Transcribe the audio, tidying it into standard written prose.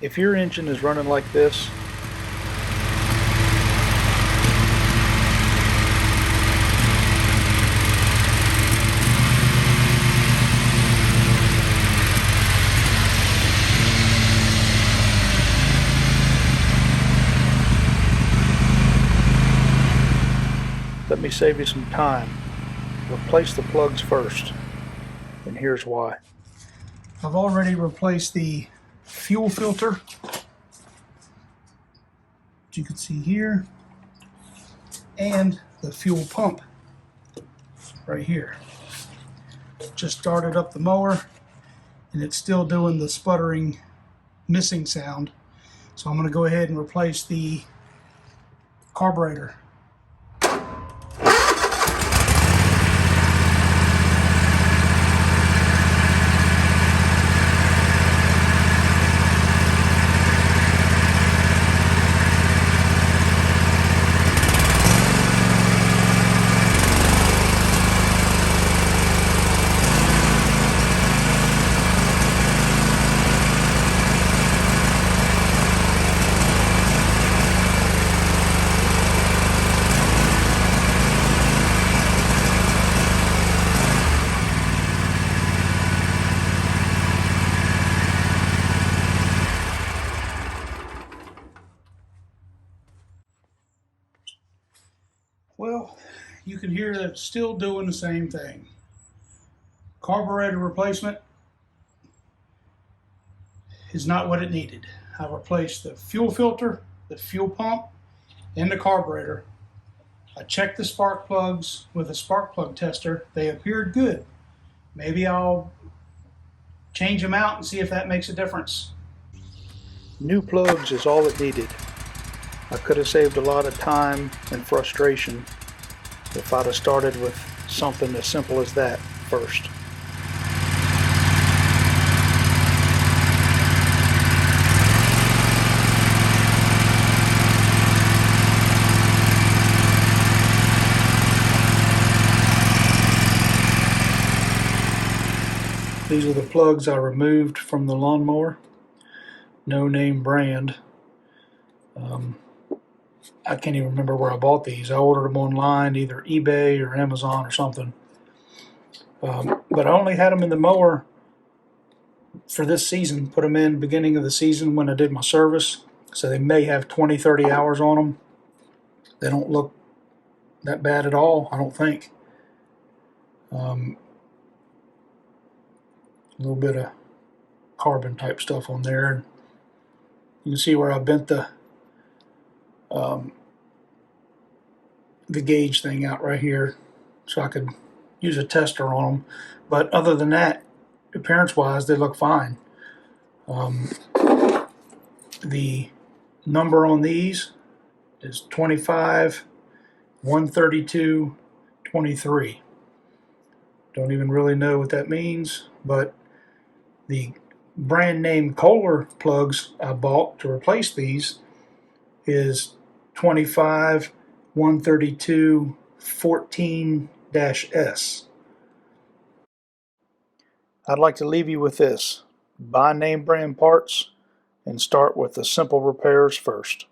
If your engine is running like this, let me save you some time. Replace the plugs first, and here's why. I've already replaced the fuel filter, as you can see here, and the fuel pump right here. Just started up the mower and it's still doing the sputtering missing sound, so I'm going to go ahead and replace the carburetor. Well, you can hear that it's still doing the same thing. Carburetor replacement is not what it needed. I replaced the fuel filter, the fuel pump, and the carburetor. I checked the spark plugs with a spark plug tester. They appeared good. Maybe I'll change them out and see if that makes a difference. New plugs is all it needed. I could have saved a lot of time and frustration if I'd have started with something as simple as that first. These are the plugs I removed from the lawnmower. No name brand. I can't even remember where I bought these. I ordered them online, either eBay or Amazon or something. But I only had them in the mower for this season. Put them in beginning of the season when I did my service. So they may have 20-30 hours on them. They don't look that bad at all, I don't think. A little bit of carbon type stuff on there. You can see where I bent the gauge thing out right here so I could use a tester on them. But other than that, appearance wise, they look fine. The number on these is 25 132 23. Don't even really know what that means, but the brand name Kohler plugs I bought to replace these is 25 132 14-S. I'd like to leave you with this. Buy name brand parts and start with the simple repairs first.